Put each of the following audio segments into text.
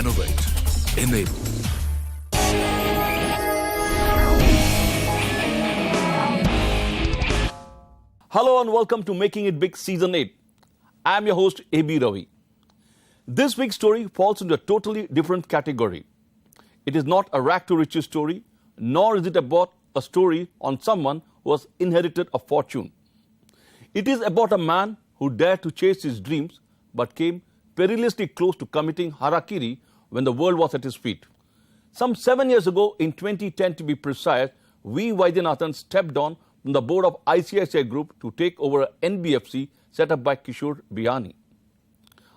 innovate, enable. Hello and welcome to Making It Big Season 8. I am your host AB Ravi. This week's story falls into a totally different category. It is not a rag to riches story, nor is it about a story on someone who has inherited a fortune. It is about a man who dared to chase his dreams but came perilously close to committing harakiri when the world was at his feet. Some 7 years ago, in 2010 to be precise, Vaidyanathan stepped down from the board of ICICI Group to take over an NBFC set up by Kishore Biyani.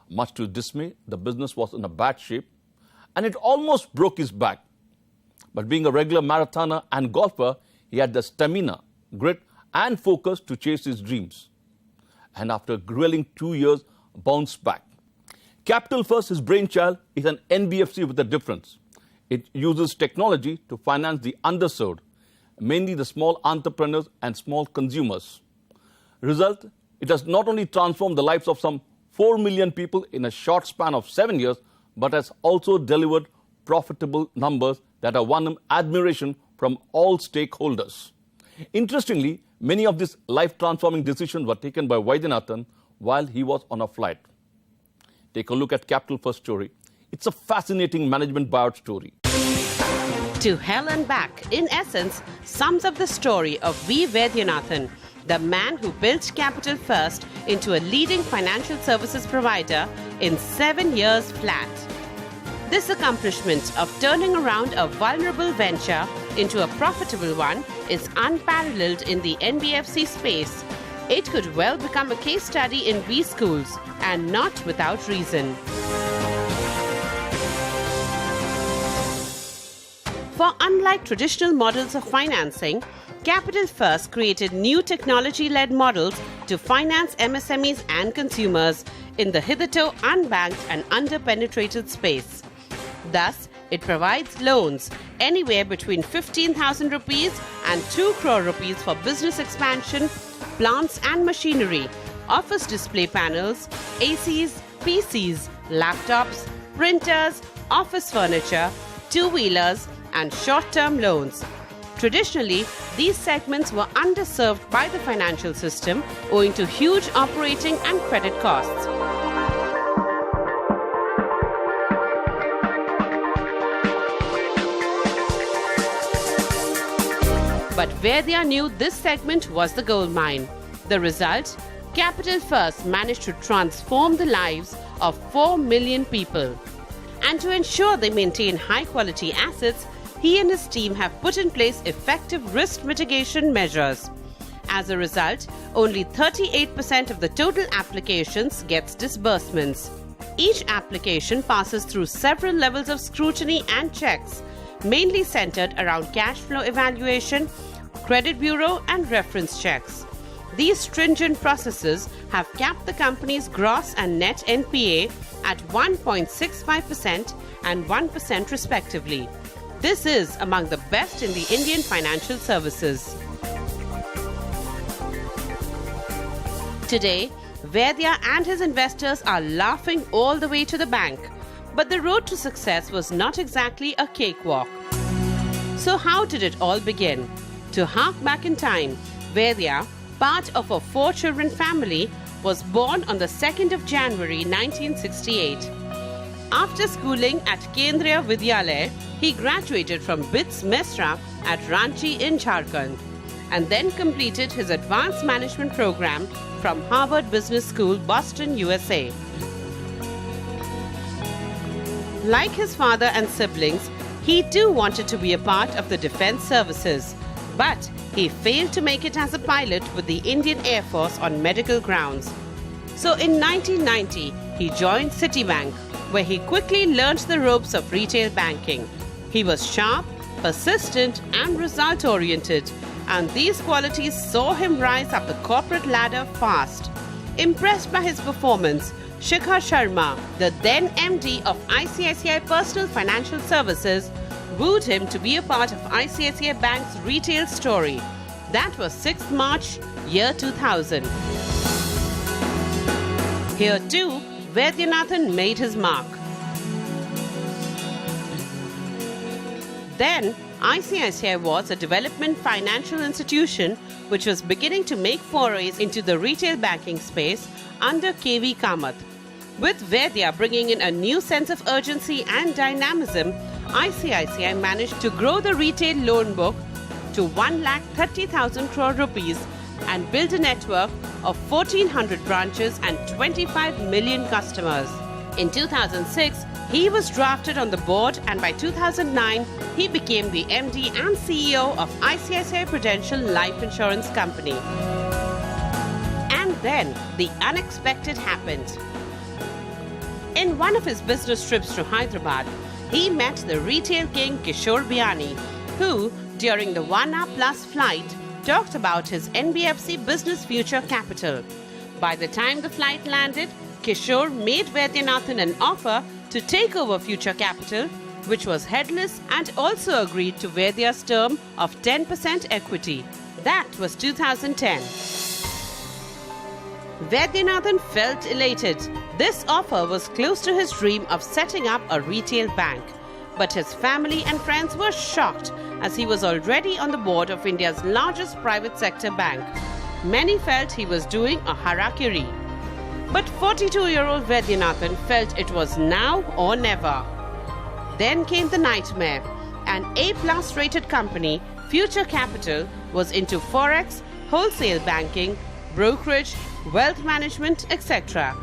Much to his dismay, the business was in a bad shape and it almost broke his back. But being a regular marathoner and golfer, he had the stamina, grit and focus to chase his dreams. And after a grueling 2 years, bounced back. Capital First, his brainchild, is an NBFC with a difference. It uses technology to finance the underserved, mainly the small entrepreneurs and small consumers. Result, it has not only transformed the lives of some 4 million people in a short span of 7 years, but has also delivered profitable numbers that have won him admiration from all stakeholders. Interestingly, many of these life-transforming decisions were taken by Vaidyanathan while he was on a flight. Take a look at Capital First story. It's a fascinating management buyout story. To Hell and Back, in essence, sums up the story of V. Vaidyanathan, the man who built Capital First into a leading financial services provider in 7 years flat. This accomplishment of turning around a vulnerable venture into a profitable one is unparalleled in the NBFC space. It could well become a case study in V schools, and not without reason. For unlike traditional models of financing, Capital First created new technology-led models to finance MSMEs and consumers in the hitherto unbanked and under-penetrated space. Thus, it provides loans anywhere between 15,000 rupees and 2 crore rupees for business expansion, plants and machinery, office display panels, ACs, PCs, laptops, printers, office furniture, two-wheelers, and short-term loans. Traditionally, these segments were underserved by the financial system owing to huge operating and credit costs. But Vaidya knew this segment was the goldmine. The result? Capital First managed to transform the lives of 4 million people. And to ensure they maintain high-quality assets, he and his team have put in place effective risk mitigation measures. As a result, only 38% of the total applications gets disbursements. Each application passes through several levels of scrutiny and checks, mainly centered around cash flow evaluation, credit bureau and reference checks. These stringent processes have capped the company's gross and net NPA at 1.65% and 1% respectively. This is among the best in the Indian financial services. Today, Vaidya and his investors are laughing all the way to the bank. But the road to success was not exactly a cakewalk. So how did it all begin? To hark back in time, Vaidya, part of a 4-children family, was born on the 2nd of January 1968. After schooling at Kendriya Vidyalaya, he graduated from BITS Mesra at Ranchi in Jharkhand and then completed his advanced management program from Harvard Business School, Boston, USA. Like his father and siblings, he too wanted to be a part of the defense services, but he failed to make it as a pilot with the Indian Air Force on medical grounds. So in 1990, he joined Citibank, where he quickly learned the ropes of retail banking. He was sharp, persistent, and result-oriented, and these qualities saw him rise up the corporate ladder fast. Impressed by his performance, Shikhar Sharma, the then MD of ICICI Personal Financial Services, wooed him to be a part of ICICI Bank's retail story. That was 6th March, year 2000. Here too, Vaidyanathan made his mark. Then, ICICI was a development financial institution which was beginning to make forays into the retail banking space under KV Kamath. With Vaidya bringing in a new sense of urgency and dynamism, ICICI managed to grow the retail loan book to 1,30,000 crore rupees and build a network of 1,400 branches and 25 million customers. In 2006, he was drafted on the board, and by 2009, he became the MD and CEO of ICICI Prudential Life Insurance Company. And then the unexpected happened. In one of his business trips to Hyderabad, he met the retail king Kishore Biyani, who, during the 1 hour plus flight, talked about his NBFC Business Future Capital. By the time the flight landed, Kishore made Vaidyanathan an offer to take over Future Capital, which was headless, and also agreed to Vaidya's term of 10% equity. That was 2010. Vaidyanathan felt elated. This offer was close to his dream of setting up a retail bank. But his family and friends were shocked, as he was already on the board of India's largest private sector bank. Many felt he was doing a harakiri. But 42-year-old Vaidyanathan felt it was now or never. Then came the nightmare. An A+ rated company, Future Capital, was into forex, wholesale banking, brokerage, wealth management, etc.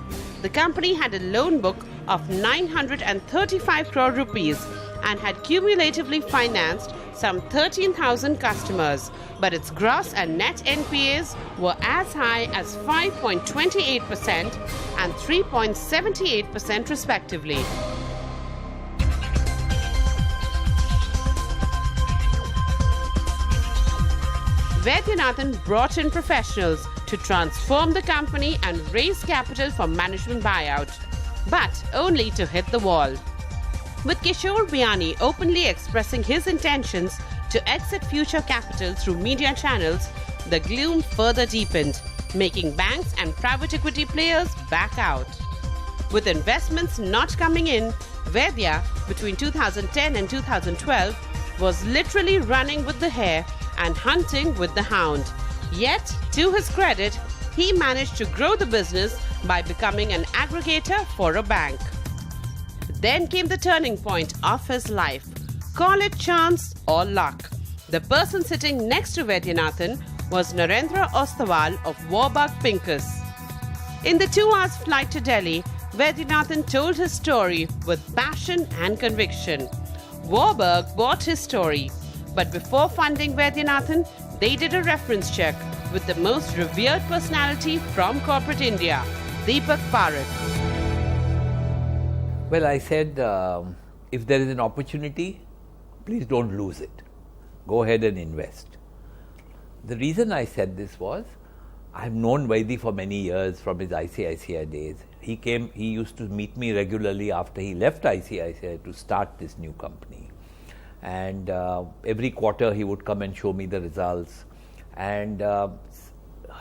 The company had a loan book of 935 crore rupees and had cumulatively financed some 13,000 customers, but its gross and net NPAs were as high as 5.28% and 3.78% respectively. Vaidyanathan brought in professionals to transform the company and raise capital for management buyout, but only to hit the wall. With Kishore Biyani openly expressing his intentions to exit Future Capital through media channels, the gloom further deepened, making banks and private equity players back out. With investments not coming in, Vaidya, between 2010 and 2012, was literally running with the hare and hunting with the hound. Yet, to his credit, he managed to grow the business by becoming an aggregator for a bank. Then came the turning point of his life. Call it chance or luck. The person sitting next to Vaidyanathan was Narendra Ostawal of Warburg Pincus. In the 2 hours flight to Delhi, Vaidyanathan told his story with passion and conviction. Warburg bought his story, but before funding Vaidyanathan, they did a reference check with the most revered personality from corporate India, Deepak Parekh. Well, I said, if there is an opportunity, please don't lose it. Go ahead and invest. The reason I said this was, I've known Vaidi for many years from his ICICI days. He used to meet me regularly after he left ICICI to start this new company. And every quarter he would come and show me the results. And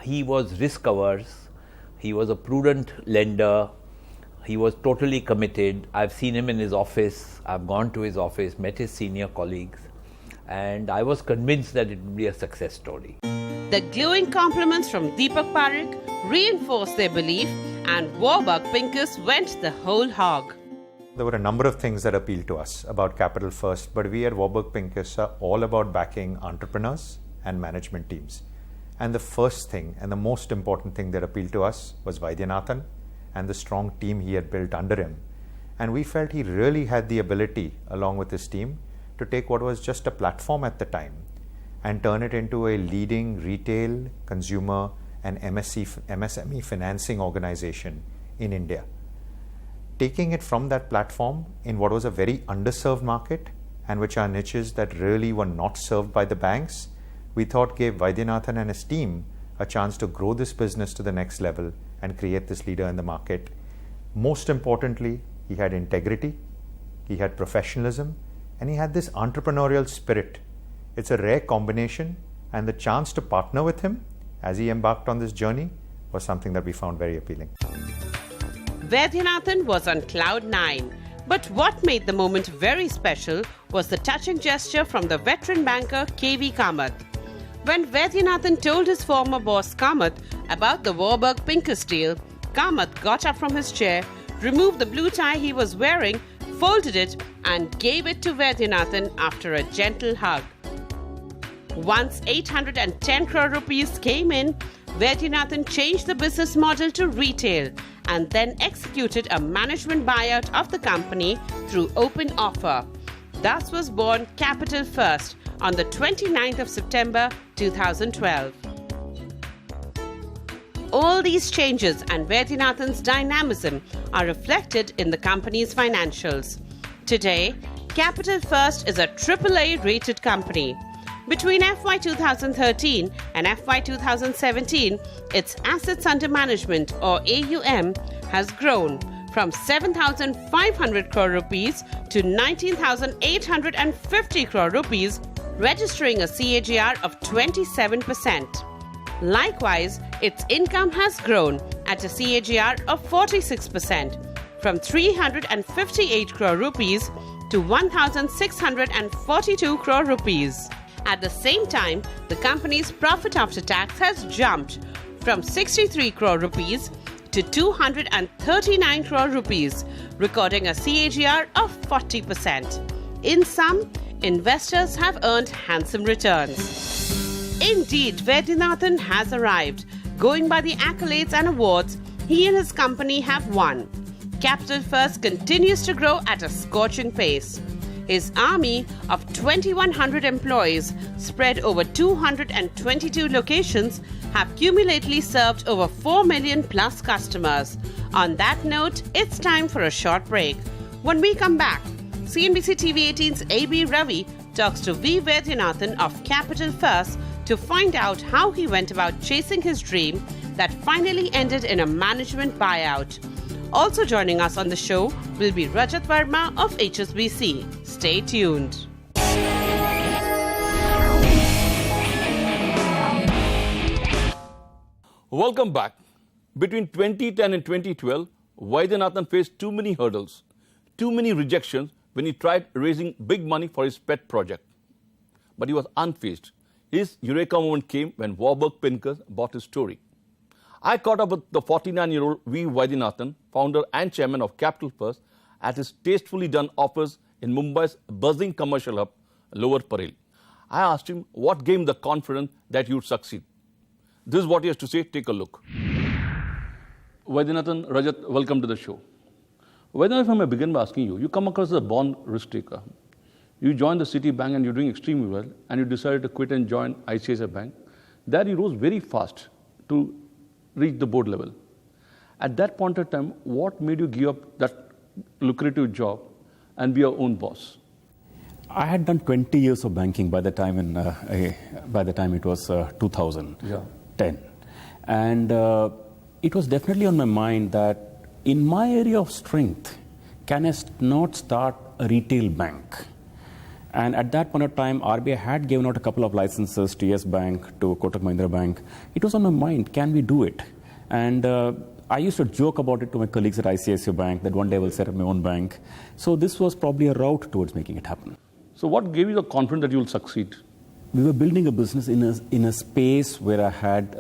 he was risk averse. He was a prudent lender. He was totally committed. I've seen him in his office. I've gone to his office, met his senior colleagues, and I was convinced that it would be a success story. The glowing compliments from Deepak Parekh reinforced their belief, and Warburg Pincus went the whole hog. There were a number of things that appealed to us about Capital First, but we at Warburg Pincus are all about backing entrepreneurs and management teams. And the first thing and the most important thing that appealed to us was Vaidyanathan and the strong team he had built under him. And we felt he really had the ability, along with his team, to take what was just a platform at the time and turn it into a leading retail, consumer and MSME financing organization in India. Taking it from that platform in what was a very underserved market and which are niches that really were not served by the banks, we thought gave Vaidyanathan and his team a chance to grow this business to the next level and create this leader in the market. Most importantly, he had integrity, he had professionalism, and he had this entrepreneurial spirit. It's a rare combination, and the chance to partner with him as he embarked on this journey was something that we found very appealing. Vaidyanathan was on cloud 9. But what made the moment very special was the touching gesture from the veteran banker K.V. Kamath. When Vaidyanathan told his former boss Kamath about the Warburg-Pincus deal, Kamath got up from his chair, removed the blue tie he was wearing, folded it and gave it to Vaidyanathan after a gentle hug. Once 810 crore rupees came in, Vaidyanathan changed the business model to retail and then executed a management buyout of the company through open offer. Thus was born Capital First on the 29th of September 2012. All these changes and Vaidyanathan's dynamism are reflected in the company's financials. Today, Capital First is a AAA rated company. Between FY 2013 and FY 2017, its assets under management or AUM has grown from 7,500 crore rupees to 19,850 crore rupees, registering a CAGR of 27%. Likewise, its income has grown at a CAGR of 46%, from 358 crore rupees to 1,642 crore rupees. At the same time, the company's profit after tax has jumped from 63 crore rupees to 239 crore rupees, recording a CAGR of 40%. In sum, investors have earned handsome returns. Indeed, Vaidyanathan has arrived. Going by the accolades and awards he and his company have won, Capital First continues to grow at a scorching pace. His army of 2,100 employees spread over 222 locations have cumulatively served over 4 million plus customers. On that note, it's time for a short break. When we come back, CNBC TV18's AB Ravi talks to V. Vaidyanathan of Capital First to find out how he went about chasing his dream that finally ended in a management buyout. Also joining us on the show will be Rajat Verma of HSBC. Stay tuned. Welcome back. Between 2010 and 2012, Vaidyanathan faced too many hurdles, too many rejections when he tried raising big money for his pet project. But he was unfazed. His eureka moment came when Warburg-Pincus bought his story. I caught up with the 49-year-old V. Vaidyanathan, founder and chairman of Capital First, at his tastefully done office in Mumbai's buzzing commercial hub, Lower Parel. I asked him what gave him the confidence that he would succeed. This is what he has to say. Take a look. Vaidyanathan, Rajat, welcome to the show. Vaidyanathan, if I may begin by asking you, you come across as a born risk taker. You joined the City Bank and you're doing extremely well, and you decided to quit and join ICICI Bank. There you rose very fast to reach the board level. At that point of time, what made you give up that lucrative job and be your own boss? I had done 20 years of banking by the time it was 2010. And it was definitely on my mind that in my area of strength, can I not start a retail bank? And at that point of time, RBI had given out a couple of licenses to Yes Bank, to Kotak Mahindra Bank. It was on my mind, can we do it? And I used to joke about it to my colleagues at ICICI Bank that one day I will set up my own bank. So this was probably a route towards making it happen. So what gave you the confidence that you will succeed? We were building a business in a space where I had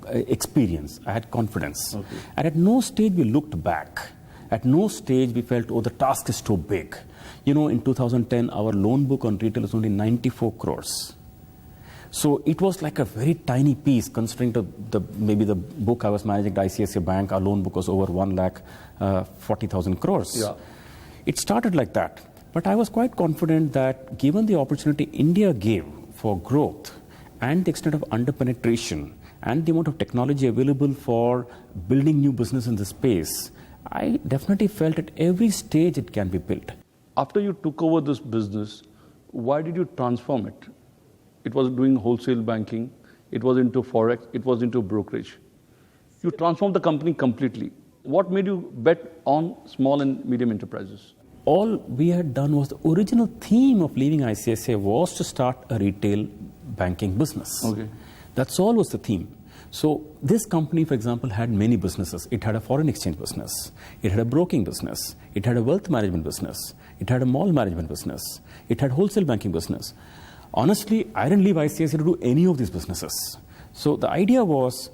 experience, I had confidence. Okay. And at no stage we looked back. At no stage we felt, oh, the task is too big. You know, in 2010, our loan book on retail was only 94 crores. So it was like a very tiny piece, considering maybe the book I was managing at ICICI Bank, our loan book was over 1,40,000 crores. Yeah. It started like that. But I was quite confident that given the opportunity India gave for growth and the extent of underpenetration and the amount of technology available for building new business in this space, I definitely felt at every stage it can be built. After you took over this business, why did you transform it? It was doing wholesale banking, it was into forex, it was into brokerage. You transformed the company completely. What made you bet on small and medium enterprises? All we had done was the original theme of leaving ICICI was to start a retail banking business. Okay. That's all was the theme. So this company, for example, had many businesses. It had a foreign exchange business. It had a broking business. It had a wealth management business. It had a mall management business. It had wholesale banking business. Honestly, I didn't leave ICICI to do any of these businesses. So the idea was,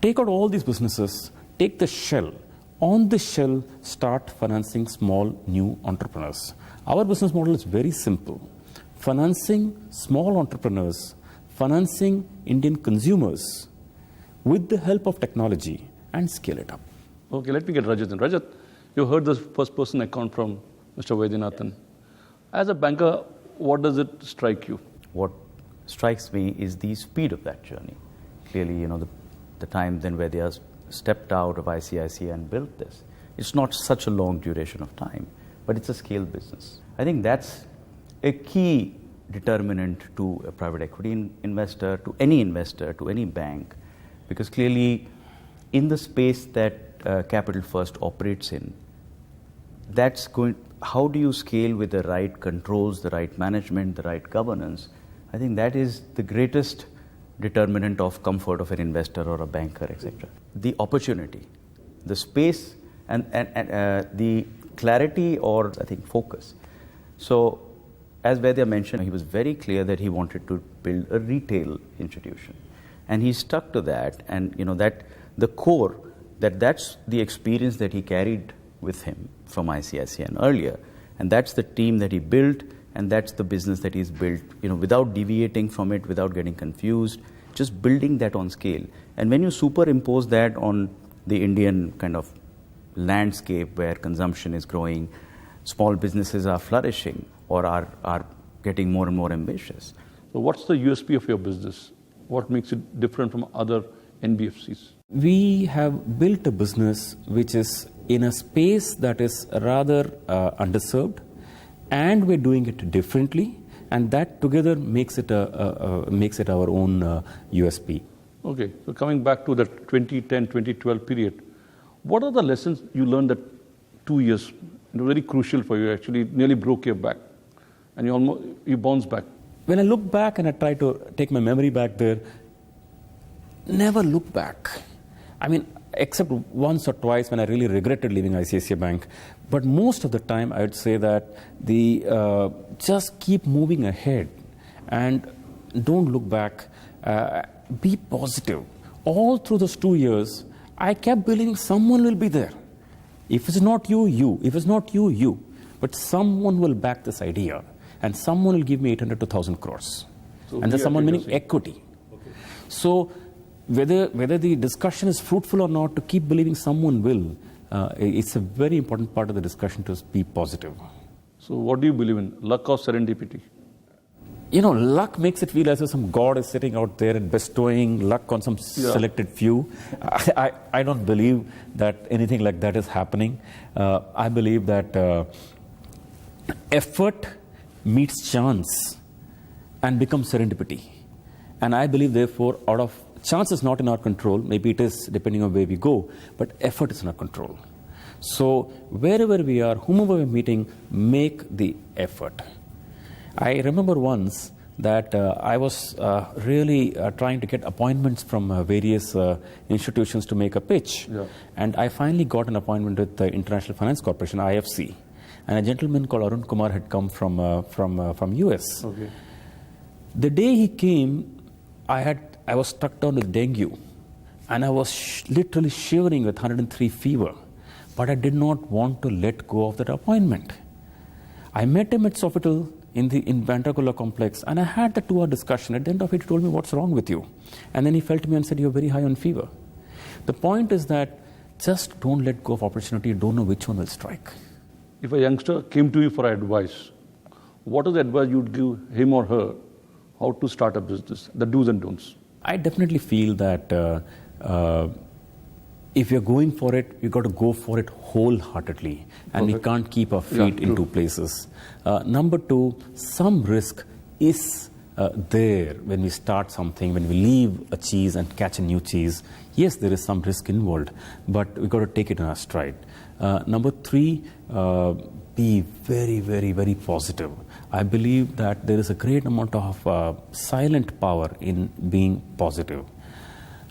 take out all these businesses, take the shell. On the shell, start financing small new entrepreneurs. Our business model is very simple. Financing small entrepreneurs, financing Indian consumers with the help of technology and scale it up. Okay, let me get Rajat in. Rajat, you heard the first person account from Mr. Vaidyanathan. As a banker, what does it strike you? What strikes me is the speed of that journey. Clearly, the time then where they are stepped out of ICICI and built this. It's not such a long duration of time, but it's a scale business. I think that's a key determinant to a private equity investor, to any bank, because clearly in the space that Capital First operates in, how do you scale with the right controls, the right management, the right governance? I think that is the greatest determinant of comfort of an investor or a banker, etc. The opportunity, the space, and the clarity or, I think, focus. So, as Vaidya mentioned, he was very clear that he wanted to build a retail institution. And he stuck to that, and that the core, that's the experience that he carried with him from ICICI and earlier. And that's the team that he built, and that's the business that he's built, without deviating from it, without getting confused, just building that on scale. And when you superimpose that on the Indian kind of landscape where consumption is growing, small businesses are flourishing or are getting more and more ambitious. So what's the USP of your business? What makes it different from other NBFCs? We have built a business which is in a space that is rather underserved, and we're doing it differently, and that together makes it our own USP. Okay, so coming back to the 2010-2012 period, what are the lessons you learned that 2 years, very crucial for you, actually nearly broke your back, and you bounced back? When I look back and I try to take my memory back there, never look back. I mean, except once or twice when I really regretted leaving ICICI Bank. But most of the time, I would say that just keep moving ahead and don't look back. Be positive. All through those 2 years, I kept believing someone will be there. If it's not you, you. If it's not you, you. But someone will back this idea, and someone will give me 800 to 1,000 crores. So and there's someone meaning equity. Okay. So whether the discussion is fruitful or not, to keep believing someone will, it's a very important part of the discussion to be positive. So what do you believe in? Luck or serendipity? Luck makes it feel as if some god is sitting out there and bestowing luck on some selected few. I don't believe that anything like that is happening. I believe that effort meets chance and becomes serendipity. And I believe, therefore, out of chance is not in our control. Maybe it is, depending on where we go, but effort is in our control. So wherever we are, whomever we're meeting, make the effort. I remember once that I was really trying to get appointments from various institutions to make a pitch. Yeah. And I finally got an appointment with the International Finance Corporation, IFC. And a gentleman called Arun Kumar had come from US. Okay. The day he came, I was struck down with dengue, and I was literally shivering with 103 fever. But I did not want to let go of that appointment. I met him at Sofitel in Bantakola complex, and I had the 2-hour discussion. At the end of it, he told me, "What's wrong with you?" And then he felt me and said, "You're very high on fever." The point is that just don't let go of opportunity. You don't know which one will strike. If a youngster came to you for advice, what is the advice you'd give him or her how to start a business, the do's and don'ts? I definitely feel that if you're going for it, you've got to go for it wholeheartedly. And we can't keep our feet in two places. Number 2, some risk is there when we start something, when we leave a cheese and catch a new cheese. Yes, there is some risk involved, but we've got to take it in our stride. Number 3, be very, very, very positive. I believe that there is a great amount of silent power in being positive.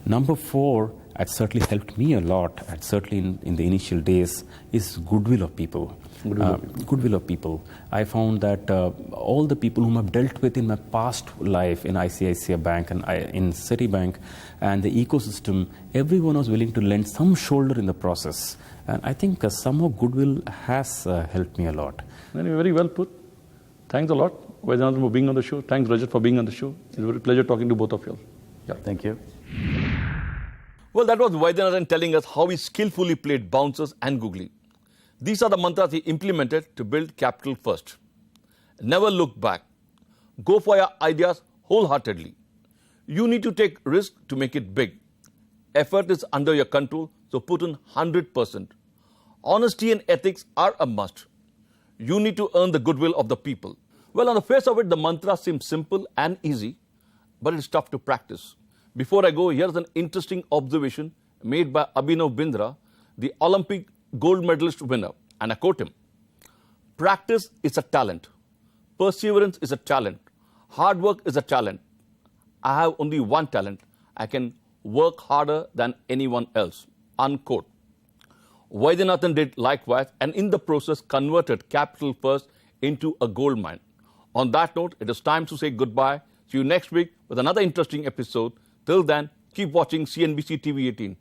Number 4, that certainly helped me a lot, and certainly in the initial days, is goodwill of people. Goodwill of people. I found that all the people whom I've dealt with in my past life in ICICI Bank and in Citibank and the ecosystem, everyone was willing to lend some shoulder in the process. And I think some more goodwill has helped me a lot. Very well put. Thanks a lot, Vaidyanathan, for being on the show. Thanks, Rajat, for being on the show. It's a pleasure talking to both of you. Yeah. Thank you. Well, that was Vaidyanathan telling us how he skillfully played bouncers and googly. These are the mantras he implemented to build Capital First. Never look back. Go for your ideas wholeheartedly. You need to take risk to make it big. Effort is under your control, so put in 100%. Honesty and ethics are a must. You need to earn the goodwill of the people. Well, on the face of it, the mantra seems simple and easy, but it's tough to practice. Before I go, here's an interesting observation made by Abhinav Bindra, the Olympic gold medalist winner, and I quote him: "Practice is a talent. Perseverance is a talent. Hard work is a talent. I have only one talent. I can work harder than anyone else." Unquote. Vaidyanathan did likewise, and in the process converted Capital First into a gold mine. On that note, it is time to say goodbye. See you next week with another interesting episode. Till then, keep watching CNBC TV18.